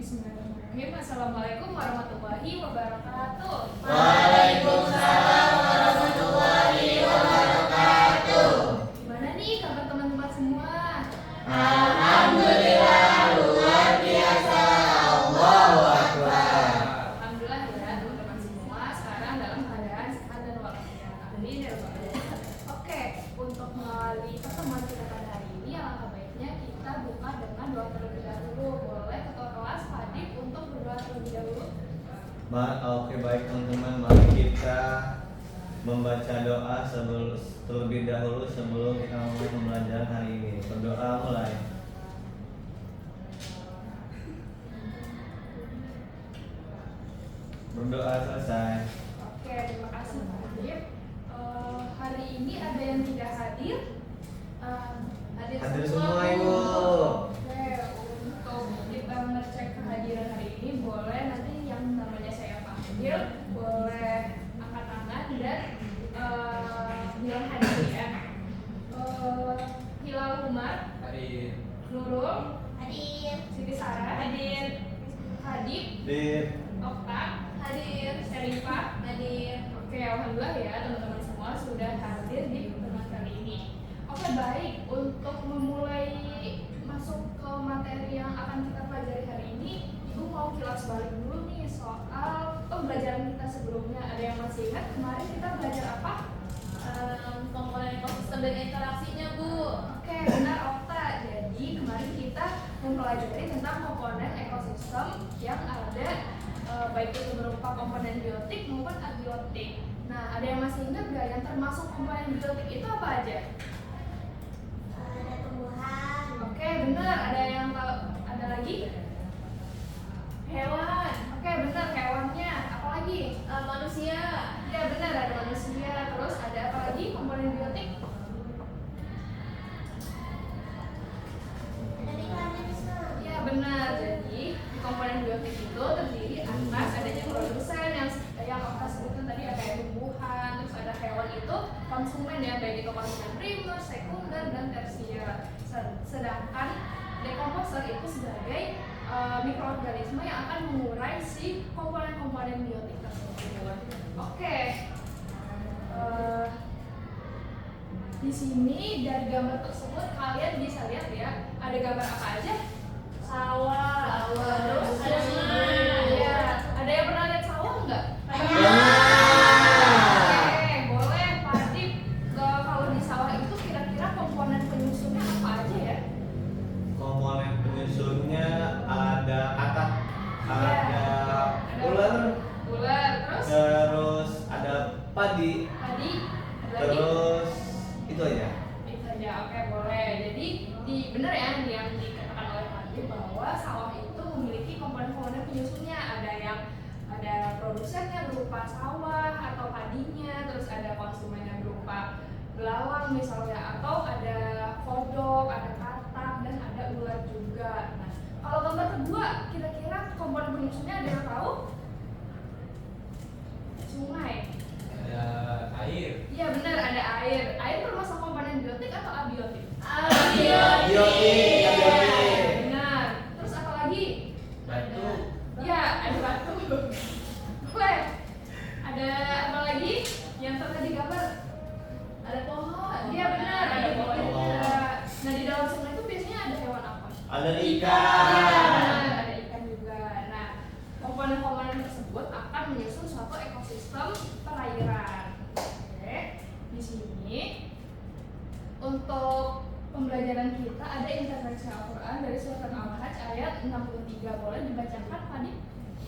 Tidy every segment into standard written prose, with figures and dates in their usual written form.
Bismillahirrahmanirrahim. Assalamualaikum warahmatullahi wabarakatuh. Waalaikumsalam warahmatullahi wabarakatuh. Gimana nih kabar teman-teman semua? Alhamdulillah luar biasa. Allahu Akbar. Alhamdulillah ya teman-teman semua sekarang dalam keadaan sehat dan walafiat. Amin ya rabbal alamin. Oke, untuk mengawali pertemuan kita pada hari ini, alangkah baiknya kita buka dengan doa terlebih dahulu. Boleh ketua kelas Fadib untuk berdoa terlebih dahulu? Oke, baik teman-teman, mari kita membaca doa terlebih dahulu sebelum kita mulai pembelajaran hari ini. Berdoa mulai. Berdoa selesai. Oke, terima kasih Pak Adib. Hari ini ada yang tidak hadir? Hadir semua, Ibu. Oke, untuk kita ngecek kehadiran hari ini, boleh nanti yang namanya saya panggil, boleh angkat tangan dan bilang hadir ya. Hilal Umar, Hadir. Nurul, Hadir. Siti Sarah, hadir. Hadib, Dir. Okta, hadir. Syarifah, hadir. Oke, alhamdulillah ya teman-teman semua sudah hadir di pertemuan kali ini. Oke, baik, untuk memulai masuk ke materi yang akan kita pelajari hari ini, Ibu mau kilas balik dulu nih soal pembelajaran kita sebelumnya. Ada yang masih ingat kemarin kita belajar apa? Komponen ekosistem dan interaksinya, Bu. Oke, benar Okta. Jadi kemarin kita mempelajari tentang komponen ekosistem yang ada baik itu berupa komponen biotik maupun abiotik. Nah, ada yang masih ingat nggak yang termasuk komponen biotik itu apa aja? Ada tumbuhan. Oke, benar. Ada yang tahu? Ada lagi? Hewan. Oke, benar hewannya. Apa lagi? Manusia. Ya, benar ada manusia. Terus ada apa lagi komponen biotik? Ada mikroorganisme. Ya, benar. Jadi di komponen biotik itu terdiri atas adanya produsen yang Okta sebutkan tadi, ada tumbuhan, terus ada hewan itu konsumen ya, baik itu konsumen primer, sekunder, dan tersier. Sedangkan dekomposer itu sebagai mikroorganisme yang akan mengurai si komponen-komponen biotik tersebut. Oke. Di sini dari gambar tersebut kalian bisa lihat ya, ada gambar apa aja? Sawah. Terus Ada sungai. Iya. Ada yang pernah lihat sawah nggak? Pernah. Oke, boleh Pak Adib, kalau di sawah itu kira-kira komponen penyusunnya apa aja ya? Komponen penyusunnya ada katak, Iya. ada ular, Ular, terus ada padi, tadi ada lagi? terus itu aja. Itu aja, oke boleh. Jadi benar ya yang dikatakan oleh Pak Adib bahwa sawah itu memiliki komponen-komponen penyusunnya. Ada produsennya berupa sawah atau padinya, terus ada konsumennya berupa belalang misalnya, atau ada kodok, ada katak, dan ada ular juga. Nah, kalau gambar kedua, kira-kira komponen penyusunnya ada yang tahu? Sungai. Ada air. Iya benar, ada air. Air termasuk komponen biotik atau abiotik? Biotik. Benar. Terus apa lagi? Batu. Ya, ada batu. Boleh. Ada apa lagi? Yang tadi gambar. Ada pohon. Iya benar, ada pohon Pohon. juga. Nah, di dalam sungai itu biasanya ada hewan apa? Ada Iya, ikan. benar, ada ikan juga. Nah, komponen-komponen tersebut akan menyusun suatu ekosistem perairan. Oke, di sini untuk pembelajaran kita ada intervensi Al-Quran dari surat Al-Hajj ayat 63. Boleh dibacakan, Fadil?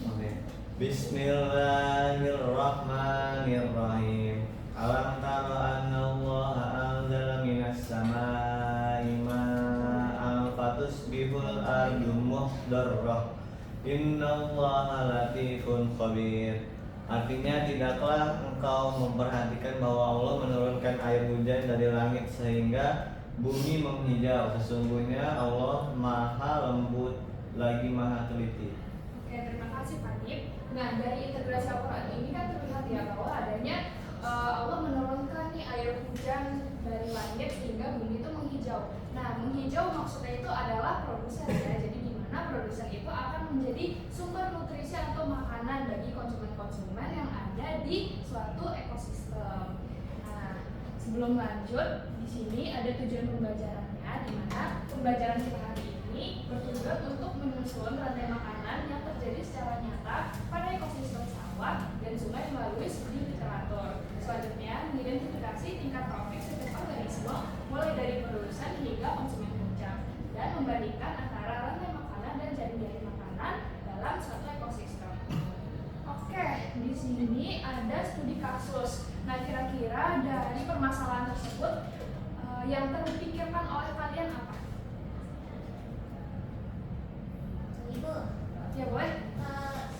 Oke. Bismillahirrahmanirrahim. Alam tara anna Allah anzala minas samaa'i ma'an fatusbihul ardu mukhdarrah. Innallaha latifun khabir. Artinya, tidaklah engkau memperhatikan bahwa Allah menurunkan air hujan dari langit sehingga bumi menghijau. Sesungguhnya Allah maha lembut lagi maha teliti. Oke, terima kasih Pak Dip. Nah, dari integrasi Al-Quran ini kan terlihat ya bahwa adanya Allah menurunkan nih air hujan dari langit sehingga bumi itu menghijau. Nah, menghijau maksudnya itu adalah produsen ya. Jadi di mana mana produsen itu akan menjadi sumber nutrisi atau makanan bagi konsumen-konsumen yang ada di suatu ekosistem. Nah, sebelum lanjut, di sini ada tujuan pembelajarannya, di mana pembelajaran kita hari ini bertujuan untuk menyusun rantai makanan yang terjadi secara nyata pada ekosistem sawah dan sungai melalui studi literatur. Selanjutnya, mengidentifikasi tingkat profit setiap organisme mulai dari produsen hingga konsumen puncak dan membandingkan antara rantai makanan dan jaring-jaring makanan dalam suatu ekosistem. Oke, di sini ada studi kasus. Nah, kira-kira dari permasalahan tersebut yang terpikirkan oleh kalian apa? Ibu, Ya boleh.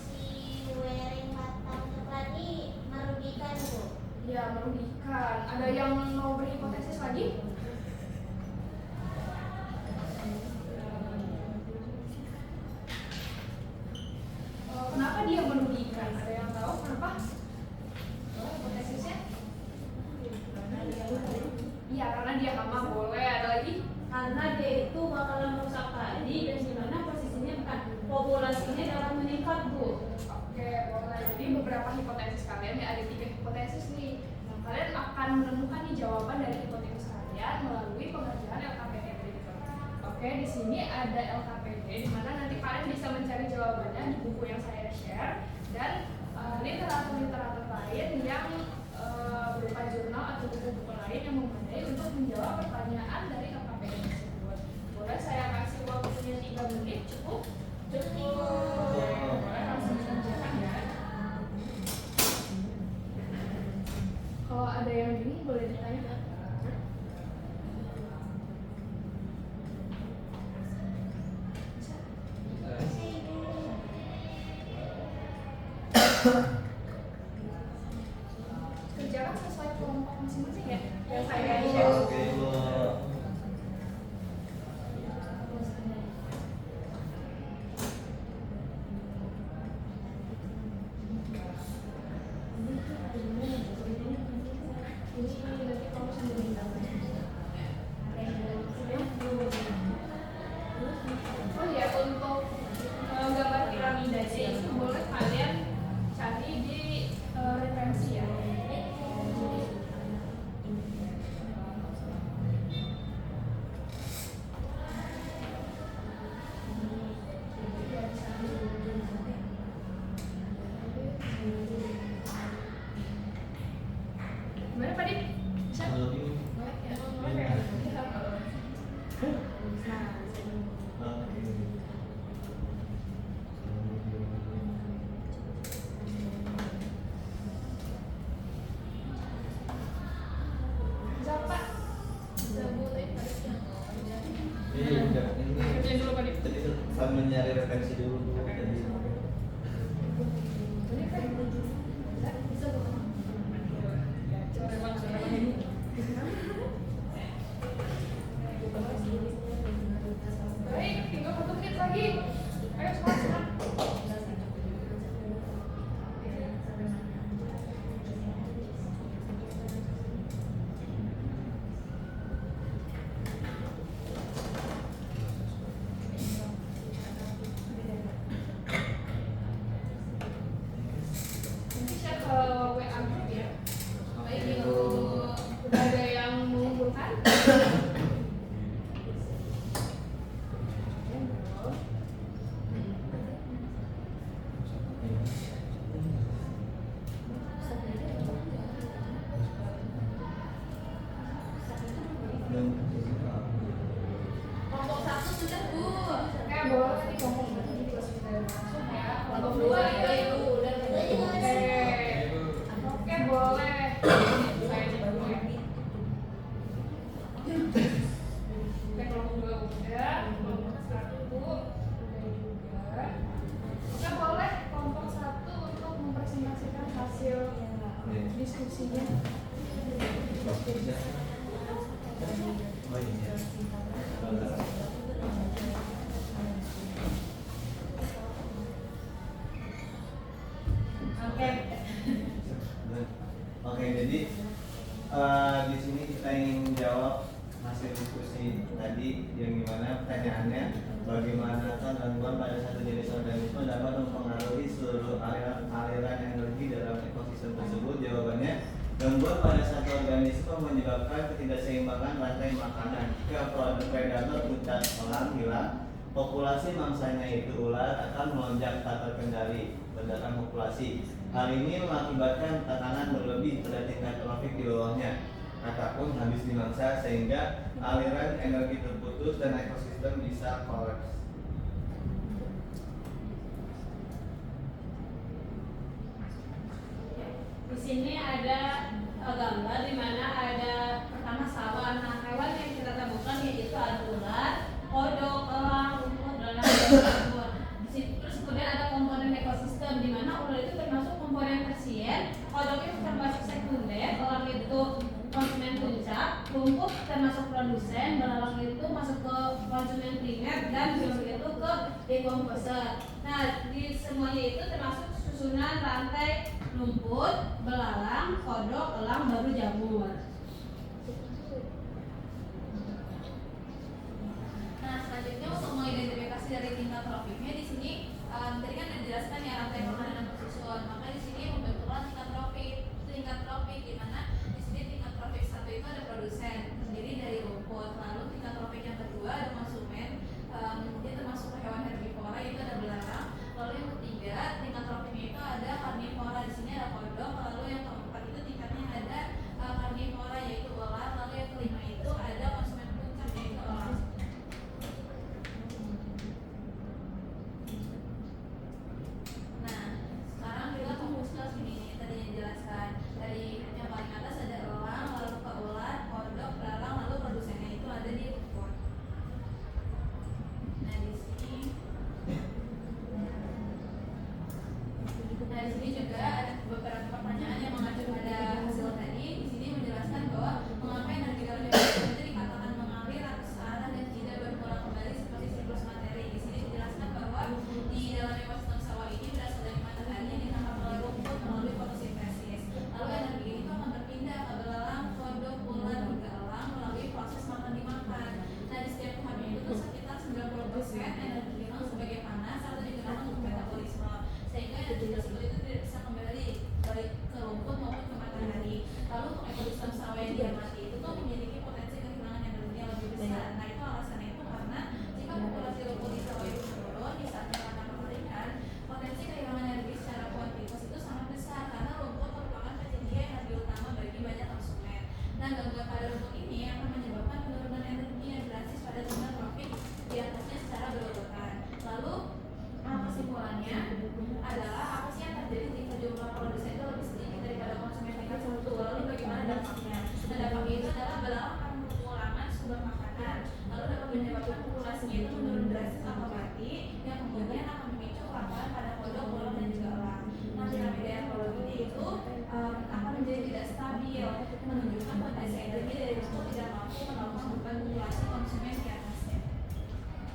si wearing batang coklat ini merugikan, Bu. Ya, merugikan. Ada yang mau berhipotesis lagi? Kenapa dia merugikan? Ada yang tahu kenapa? Hipotesisnya? Iya, karena dia hama. Boleh. Ada lagi? Karena dia itu bakalan merusak padi dan di mana posisinya populasinya dalam meningkat, Bu. Oke, boleh. Jadi beberapa hipotesis kalian ya, ada 3 hipotesis nih. Nah, kalian akan menemukan nih jawaban dari hipotesis kalian melalui pengerjaan LKPD berikut. Oke, di sini ada LKPD di mana nanti kalian bisa mencari jawabannya di buku yang saya share dan literatur-literatur lain yang berupa jurnal atau buku-buku lain yang memadai untuk menjawab pertanyaan dari LKPD tersebut. Boleh saya kasih waktunya 3 menit, cukup? Boleh, langsung dikerjakan ya. Kalau ada yang bingung boleh ditanya. Kerjakan sesuai kelompok masing-masing ya. Yang saya share. Oke, Bu. Oh ya, untuk gambar piramidanya itu boleh kalian cari di referensi ya. Gimana Pak Dik? Bisa? Kalau bingung. Boleh ya? Boleh. Nah, Oke. bisa Pak? Bisa boleh baca. Ini udah ini. Kerjain dulu Pak Dik. Tadi sambil nyari referensi dulu Bu. Tadi. Boleh kan? Bisa? Bisa Bu. Coba ini. Baik, tinggal 1 menit lagi. Ayo semangat. Nanti share ke WA group ya. Baik, udah ada yang mengumpulkan? Kelompok 1 sudah, Bu. Oke, boleh nih ngomong juga sudah langsung ya. Kelompok Kelompok 2 2 itu udah. Oke, boleh. Saya cek dulu ya. Oke, kelompok 2 udah, kelompok 1 udah juga. Oke, boleh kelompok 1 untuk mempresentasikan hasil diskusinya. Fokusnya. Oh iya. Oke. Oke, jadi di sini kita ingin jawab hasil diskusi tadi yang gimana pertanyaannya Bagaimanakah gangguan pada satu jenis organisme dapat mempengaruhi seluruh aliran energi dalam ekosistem tersebut? Jawabannya, gangguan pada satu organisme menyebabkan ketidakseimbangan rantai makanan. Jika predator pucat elang hilang, populasi mangsanya itu ular akan melonjak tak terkendali berdasarkan populasi. Hal ini mengakibatkan tekanan berlebih pada tingkat trofik di bawahnya. Maka pun habis dimangsa sehingga aliran energi terputus dan ekosistem bisa kolaps. Di sini ada gambar di mana ada pertama sawah. Nah, hewan yang kita temukan yaitu ada ular, kodok, elang, rumput, belalang, dan jamur. Terus kemudian ada komponen ekosistem di mana ular itu termasuk komponen tersier, kodok itu termasuk sekunder, elang itu konsumen puncak, rumput termasuk produsen, belalang itu masuk ke konsumen primer, dan jamur itu ke dekomposer. Nah, di semuanya itu termasuk susunan rantai rumput, belalang, kodok, elang, baru jamur. Nah, selanjutnya untuk mengidentifikasi dari tingkat trofiknya di sini tadi kan dijelaskan ya rantai makanan dan tersusun. Maka di sini membentuklah tingkat trofik. Tingkat trofik di mana di sini tingkat trofik satu itu ada produsen terdiri dari rumput. Lalu tingkat trofik yang kedua ada konsumen, dia termasuk hewan herbivora itu ada belalang. Lalu yang ketiga tingkat trofiknya itu ada karnivora, di sini ada kodok. Lalu yang keempat itu tingkatnya ada karnivora yaitu ular. Lalu yang kelima itu ada konsumen puncak yaitu elang. Nah, sekarang kita fokus ke sini nih, tadi yang dijelaskan dari yang paling atas ada elang, lalu ke ular, kodok, belalang, lalu produsennya itu ada di rumput. Nah di sini, juga ada beberapa pertanyaan yang mengacu pada hasil tadi. Di sini menjelaskan bahwa mengapa energi dalam ekosistem itu dikatakan mengalir atau searah dan tidak berulang kembali seperti siklus materi. Di sini dijelaskan bahwa di dalam ekosistem sawah ini berasal dari matahari yang ditangkap oleh rumput melalui fotosintesis. Lalu energi itu akan berpindah ke belalang, kodok, ular, hingga elang melalui proses makan dimakan. Nah di setiap tahapnya itu tuh sekitar 90% energi hilang sebagai panas atau digunakan untuk metabolisme, sehingga energi tersebut itu tidak bisa kembali baik ke rumput maupun ke matahari. Lalu untuk ekosistem sawah yang diamati itu tuh memiliki potensi kehilangan energi yang lebih besar. Nah itu alasannya itu karena jika populasi rumput di sawah itu menurun di saatnya karena pengeringan, potensi kehilangan energi secara kuantitas itu sangat besar karena rumput merupakan penyedia energi utama bagi banyak konsumen. Nah gangguan pada rumput ini akan menyebabkan penurunan energi yang drastis pada tingkat trofik di atasnya secara berurutan. Lalu kesimpulannya adalah apa sih yang terjadi jika jumlah produsen itu lebih sedikit daripada konsumen tingkat satu. Lalu bagaimana dampaknya? Nah dampaknya itu adalah belalang akan mengurangi sumber makanan, lalu dapat menyebabkan populasinya itu menurun drastis atau mati, yang kemudian akan memicu kelaparan pada kodok, ular, dan juga elang. Nah piramida ekologi itu akan menjadi tidak stabil, menunjukkan potensi energi dari rumput tidak mampu menopang beban populasi konsumen di atasnya.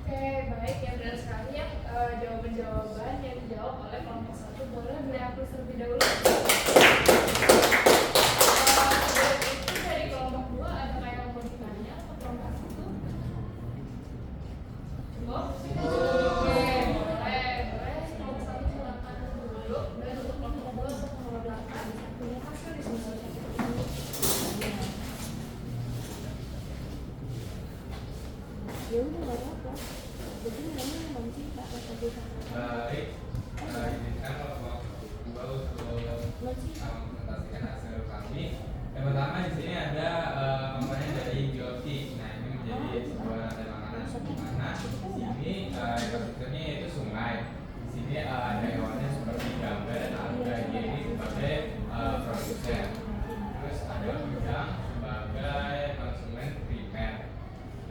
Oke, baik ya, benar sekali ya jawaban-jawaban yang dijawab oleh kelompok 1. Boleh beri aku terlebih dahulu. Sebelum itu dari kelompok 2 ada kayak mau ditanya ke kelompok 1? Cukup? Oke, boleh. Kelompok 1 silakan dulu. Dan untuk kelompok 2 untuk nomor 8 punya hasil diskusi. Ya udah nggak apa-apa. Jadi namanya banci Pak kata dia. Baik, izinkan kelompok dua untuk presentasikan hasil kami. Yang pertama di sini ada komponen dari biotik. Nah ini menjadi sebuah rantai makanan di mana di sini ekosistemnya itu sungai. Di sini ada hewannya seperti gamba dan alga. Dia ini sebagai produsen. Terus ada udang sebagai konsumen primer.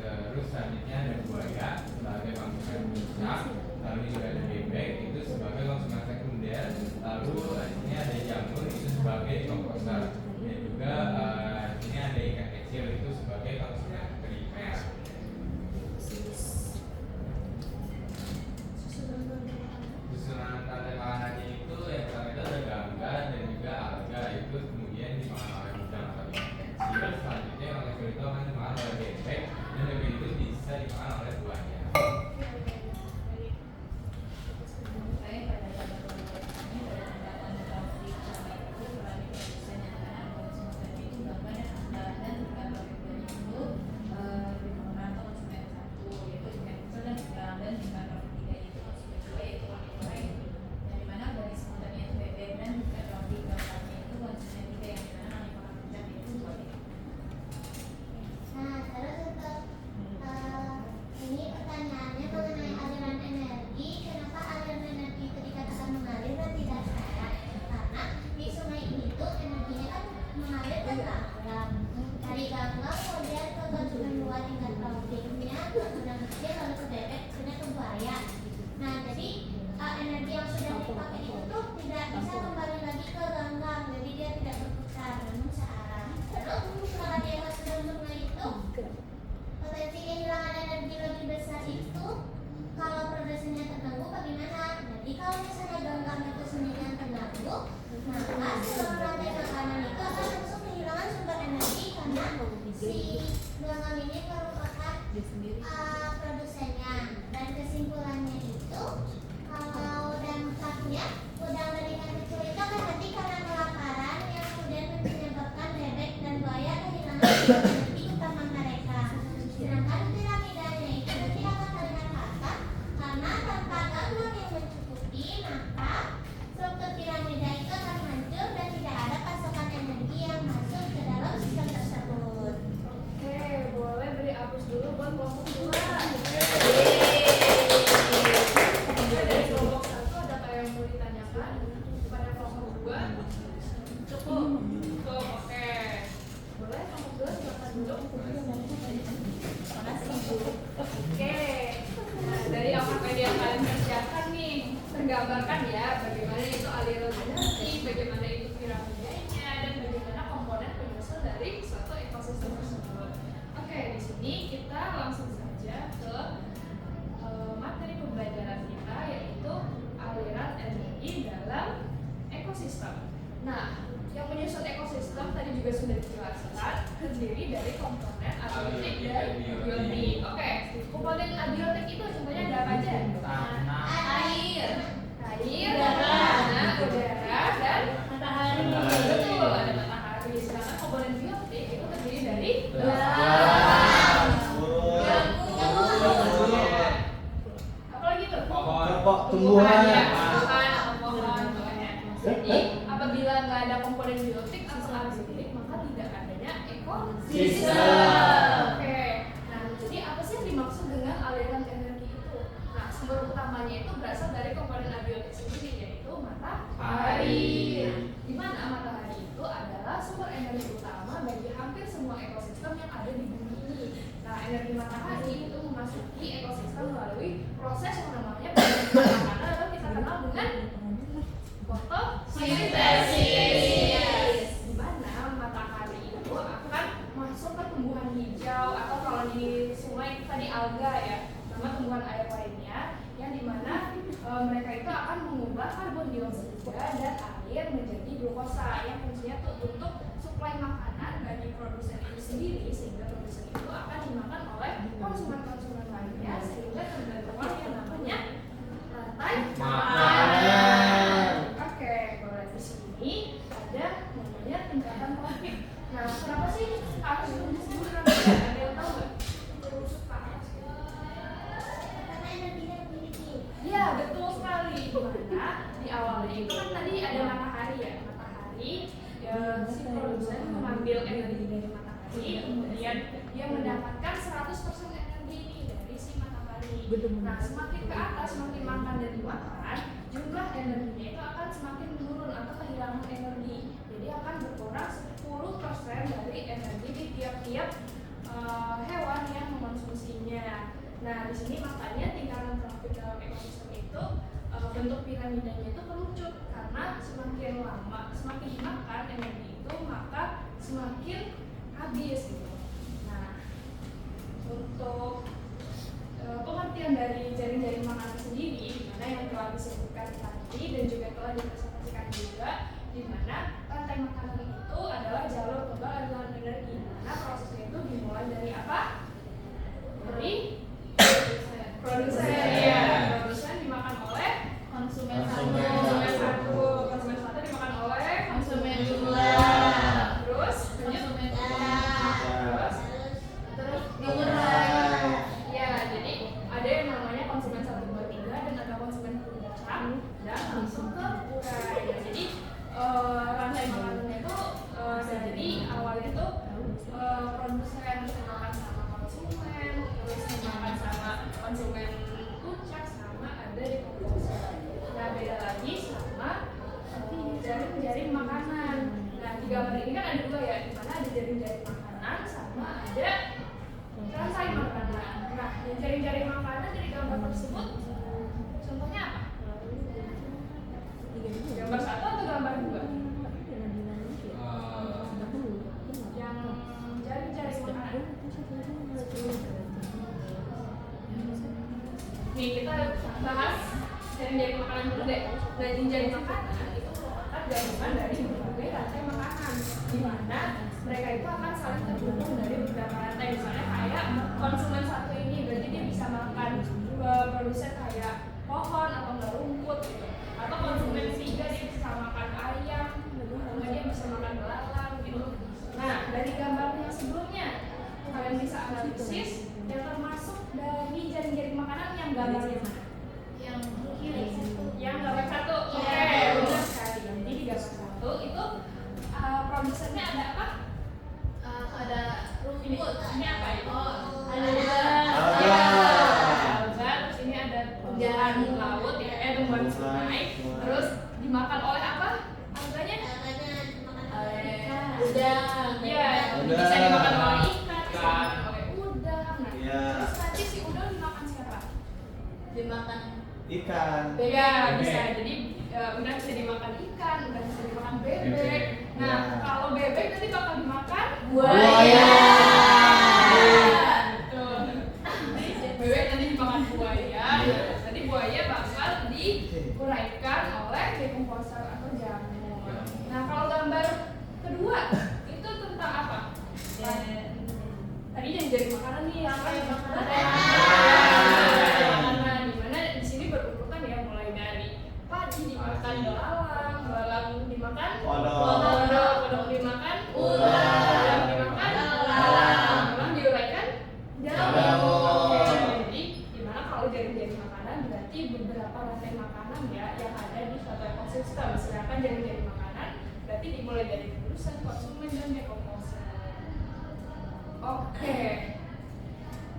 Terus selanjutnya ada buaya sebagai konsumen puncak, lalu juga ada bebek itu sebagai konsumen sekunder, lalu di sini ada jamur itu sebagai komposter, dan juga di sini ada ikan kecil itu sebagai konsumen primer. Susunan rantai makanannya itu yang pertama itu ada gamba dan juga alga, itu kemudian dimakan oleh udang atau ikan kecil. Selanjutnya yang kecil itu akan dimakan oleh bebek, dan bebek itu bisa dimakan oleh buaya. tertutup, maka seluruh rantai makanan itu akan langsung kehilangan sumber energi karena si gelanggang ini merupakan produsennya. Dan kesimpulannya itu, kalau dampaknya udang dari ikan kecil itu akan mati karena kelaparan yang kemudian menyebabkan bebek dan buaya kehilangan sumber energi utama mereka. Sedangkan piramidanya itu nanti akan terlihat rata karena tanpa gangguan yang mencukupi, maka struktur piramida itu akan hancur dan tidak ada pasokan energi yang masuk ke dalam sistem tersebut. Oke, boleh beri hapus dulu buat kelompok 2. Dari kelompok 1 ada kayak yang mau ditanyakan kepada kelompok 2? Cukup. Cukup, oke. Boleh kelompok 2 silakan dulu. Oke. Nah, dari apa yang kalian kerjakan nih, tergambarkan ya bagaimana itu aliran energi, bagaimana itu piramidanya, dan bagaimana komponen penyusul dari suatu ekosistem tersebut. Oke, di sini kita langsung saja ke materi pembelajaran kita, yaitu aliran energi dalam ekosistem. Nah, yang menyusun ekosistem tadi juga sudah dijelaskan, terdiri dari komponen abiotik dan biotik. Oke, komponen abiotik itu contohnya ada apa aja? Air, tanah, udara, dan Matahari. betul, ada matahari. Sedangkan komponen biotik itu terdiri dari apalagi tuh? Tumbuhan. Ya, tumbuhan atau pohon pokoknya. Jadi apabila nggak ada komponen biotik atau abiotik, maka tidak adanya ekosistem. Oke. Nah, jadi apa sih yang dimaksud dengan aliran energi itu? Nah, sumber utamanya itu berasal dari komponen abiotik sendiri, yaitu matahari. Di mana matahari itu adalah sumber energi utama bagi hampir semua ekosistem yang ada di bumi ini. Nah, energi matahari itu memasuki ekosistem melalui proses yang namanya penyusunan atau kita kenal dengan fotosintesis. Di mana matahari itu akan masuk ke tumbuhan hijau, atau kalau di sungai itu tadi alga ya, sama tumbuhan air lainnya, yang dimana mereka itu akan mengubah karbon dioksida dan air menjadi glukosa yang fungsinya tuh untuk suplai makanan bagi produsen itu sendiri, sehingga produsen itu akan dimakan oleh konsumen-konsumen lainnya, sehingga terbentuklah yang namanya rantai makanan. Oke, boleh di sini ada namanya tingkatan trafik. Nah, kenapa sih harus disebut trafik? Ada yang tahu nggak? Terusuk ke atas gitu. Karena energinya memiliki. Iya, betul sekali. Dimana di awalnya itu kan tadi ada matahari ya, matahari ya, si produsen mengambil energi dari matahari, kemudian dia mendapatkan 100% energi ini dari si matahari. Nah, semakin ke atas, semakin makan dan dimakan, jumlah energinya itu akan semakin menurun atau kehilangan energi. Jadi akan berkurang 10% dari energi di tiap-tiap hewan yang mengkonsumsinya. Nah, di sini makanya tingkatan trafik dalam ekosistem itu bentuk piramidanya itu kerucut, karena semakin lama, semakin dimakan energi itu, maka semakin habis gitu. Nah, untuk pengertian dari jaring-jaring makanan sendiri, dimana yang telah disebutkan tadi dan juga telah dipresentasikan juga, dimana rantai makanan itu adalah jalur kebal aliran energi. Nah, prosesnya itu dimulai dari apa? Dari produsen. Ya, produsen dimakan oleh Konsumen konsumen satu dimakan oleh konsumen dua, terus konsumen terus murah. ya, jadi ada yang namanya konsumen 1, 2, 3 dan ada konsumen puncak dan langsung ke urai. Nah, jadi rantai makanannya itu dari awalnya tuh produsen dimakan sama konsumen, terus dimakan sama konsumen puncak, sama ada di komposer. Nah, beda lagi sama jaring-jaring makanan. Nah, di gambar ini kan ada 2 ya, di mana ada jaring-jaring makanan sama ada rantai makanan. Nah, yang jaring-jaring makanan dari gambar tersebut contohnya apa? Gambar 1 atau gambar 2? Yang jaring-jaring makanan. Nih, kita bahas jaring-jaring makanan dulu deh. Nah, jaring makanan itu merupakan gabungan dari berbagai rantai makanan, di mana mereka itu akan saling terhubung dari beberapa rantai. Misalnya kayak konsumen satu ini berarti dia bisa makan produsen kayak pohon atau enggak rumput gitu. Atau konsumen tiga dia bisa makan ayam, atau dia bisa makan belalang gitu. Nah, dari gambar yang sebelumnya kalian bisa analisis yang termasuk dari jaring-jaring makanan yang gambarnya mana? Yang kiri satu. Yang gambar satu. Oke, Iya. benar sekali. Jadi di gambar satu itu produsennya ada apa? Ada rumput. Ini apa itu? Ada Alga. Terus ini ada tumbuhan laut ya, tumbuhan sungai. Terus dimakan oleh apa? Alganya? Namanya dimakan Oleh ikan. udang. Iya, Udang. bisa dimakan oleh ikan, bisa dimakan oleh udang. Nah, Iya. terus tadi si udang dimakan siapa? Dimakan Ikan. Iya, Bebek. bisa. Jadi udang bisa dimakan ikan, udang bisa dimakan bebek. Bebek. Nah, Ya. kalau bebek nanti bakal dimakan Buaya. Betul. Jadi bebek nanti dimakan buaya. Iya. Nanti buaya bakal diuraikan oleh dekomposer atau jamur. Nah, kalau gambar kedua itu tentang apa? Tadi yang jadi makanan nih, apa yang makanan? Makanan di mana di sini berurutan ya, mulai dari padi dimakan belalang, belalang dimakan Kodok. kodok dimakan Ular. dimakan Belalang. belalang diuraikan jamur. Jamur. Jadi dimana kalau jaring-jaring makanan berarti beberapa rantai makanan ya yang ada di suatu ekosistem. Sedangkan jaring-jaring makanan berarti dimulai dari produsen, konsumen, dan dekomposer. Oke.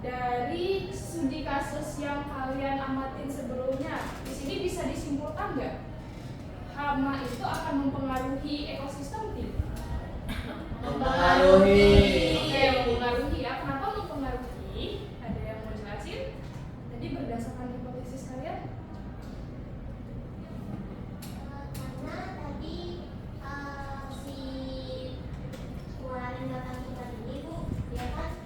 Dari studi kasus yang kalian amatin sebelumnya, di sini bisa disimpulkan nggak? Hama itu akan mempengaruhi ekosistem tidak? Mempengaruhi. Oke, mempengaruhi ya. Kenapa mempengaruhi? Ada yang mau jelasin? Tadi berdasarkan hipotesis kalian? Karena tadi si ular yang datang kita ini Bu, ya kan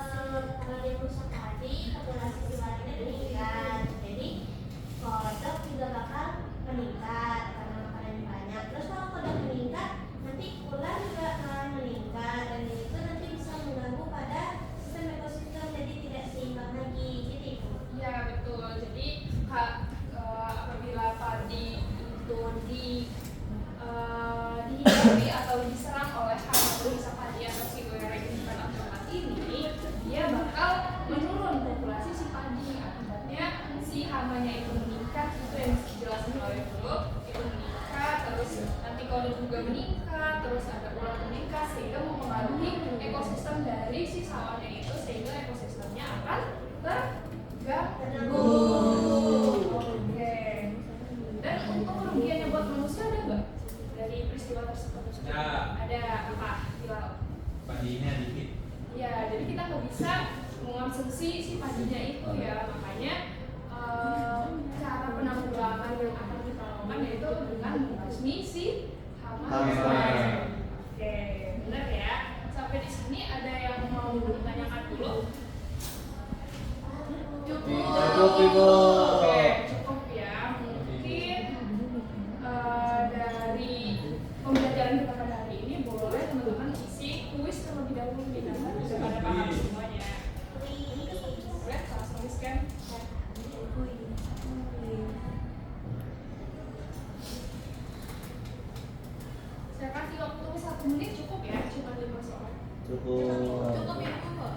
kalau dia rusak tadi populasi si ularnya meningkat. Jadi kodok juga bakal meningkat karena makanannya banyak. Terus kalau kodok meningkat, nanti ular juga akan meningkat dan itu nanti bisa mengganggu pada sistem ekosistem jadi tidak seimbang lagi gitu Ibu. Ya betul. Jadi apabila padi itu dihinggapi atau diserang oleh hama perusak padi atau si ular ini, dia bakal menurun populasi si padi. Akibatnya si hamanya itu meningkat, itu yang dijelaskan oleh dulu, itu meningkat, terus nanti kodok juga meningkat, terus ada ular meningkat, sehingga mempengaruhi ekosistem dari si sawahnya itu, sehingga ekosistemnya akan terganggu. Oke. Dan untuk kerugiannya buat manusia ada nggak dari peristiwa tersebut? Ada apa? Hilal. padinya dikit. Ya, jadi kita nggak bisa mengonsumsi si padinya itu ya, makanya cara penanggulangan yang akan kita lakukan yaitu dengan membasmi si hama. Oke, benar ya. Sampai di sini ada yang mau ditanyakan dulu? Cukup Ibu. Oke, cukup ya. Mungkin dari pembelajaran kita pada hari ini boleh teman-teman isi kuis terlebih dahulu biar pada paham semuanya. Boleh langsung di scan. Saya kasih waktu 1 menit cukup ya, cuma 5 soal. Cukup. cukup Ibu kok.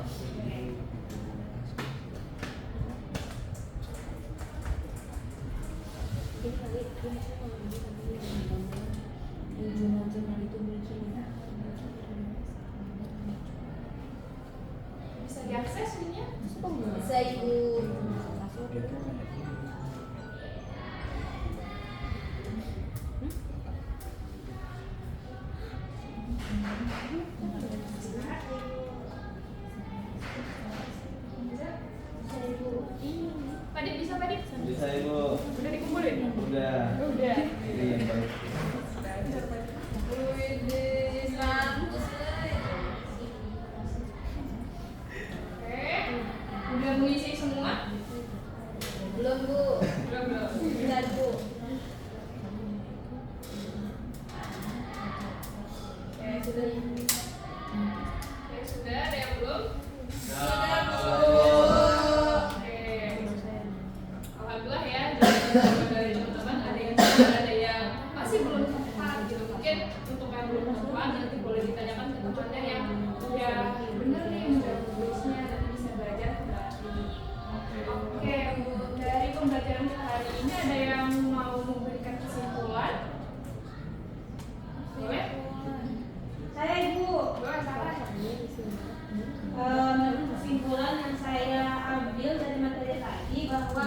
Bisa diakses linknya? Bisa Ibu. Padit bisa Padit? Bisa Ibu. Udah dikumpulin? Udah. Udah. Iya, baik. Belajar Padit. Wih, bagus. Oke. Udah mengisi semua? Belum Bu. Belum. Bentar Bu. Ya sudah, ada yang belum? Sudah, Oke. Alhamdulillah ya, dari teman-teman ada yang masih belum tepat gitu. Mungkin untuk yang belum tepat nanti boleh ditanyakan ke temannya yang udah bener nih menjawab tulisnya, nanti bisa belajar kembali. Oke, dari pembelajaran kita hari ini ada yang mau memberikan kesimpulan? Boleh? Saya Ibu. Boleh, Sarah. Kesimpulan yang saya ambil dari materi tadi bahwa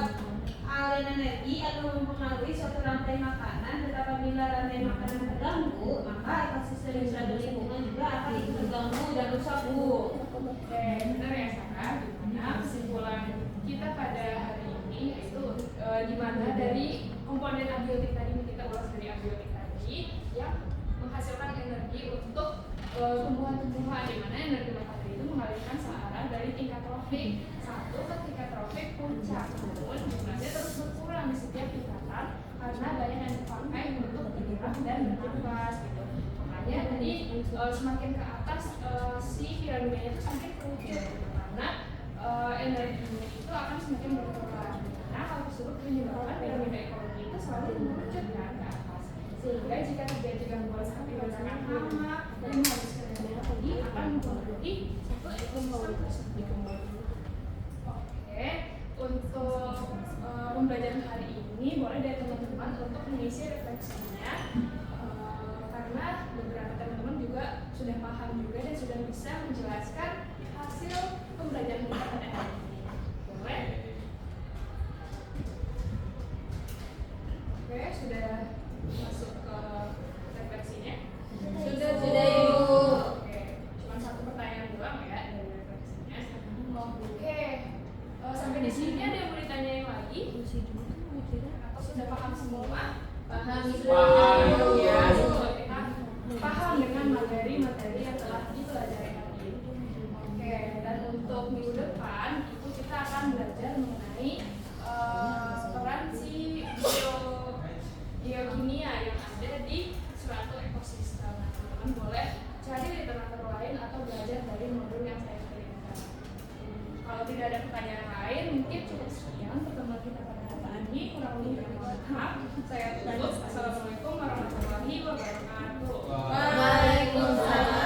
aliran energi akan mempengaruhi suatu rantai makanan, dan apabila rantai makanan terganggu, maka ekosistem di lingkungan juga akan ikut terganggu dan rusak, Bu. Oke, benar ya Sarah. Dimana kesimpulan kita pada hari ini yaitu dimana dari komponen abiotik tadi kita ulas dari abiotik tadi yang menghasilkan energi untuk tumbuhan-tumbuhan, di mana energi matahari itu mengalirkan searah dari tingkat trofik 1 ke tingkat trofik puncak, namun jumlahnya terus berkurang di setiap tingkatan karena banyak yang dipakai untuk bergerak dan bernafas gitu. Makanya tadi semakin ke atas si piramidanya itu semakin kerucut gitu, karena energinya itu akan semakin berkurang. Nah, hal tersebut menyebabkan piramida ekologi itu selalu mengerucut kan ke atas, sehingga jika terjadi gangguan seperti goncangan hama dan menghabiskan energi akan mempengaruhi satu ekosistem tersebut. Oke, untuk pembelajaran hari ini boleh dari teman-teman untuk mengisi refleksinya, karena beberapa teman-teman juga sudah paham juga dan sudah bisa menjelaskan hasil pembelajaran kita pada hari ini. Boleh? Oke, sudah masuk ke refleksinya? Sudah Ibu. Oke, cuma satu pertanyaan doang ya dari refleksinya. Oke, sampai di sini ada yang mau ditanyain lagi? Atau sudah paham semua? Paham, Ibu. Paham. Ya, semoga kita paham dengan materi-materi yang telah dipelajari hari ini. Oke, dan untuk minggu depan itu kita akan belajar mengenai peran si biokimia yang ada di suatu ekosistem. Nah, teman-teman boleh cari literatur lain atau belajar dari modul yang saya kirimkan. Kalau tidak ada pertanyaan lain, mungkin cukup sekian pertemuan kita pada hari ini. Kurang lebih mohon maaf. Saya tutup. Assalamualaikum warahmatullahi wabarakatuh. Waalaikumsalam.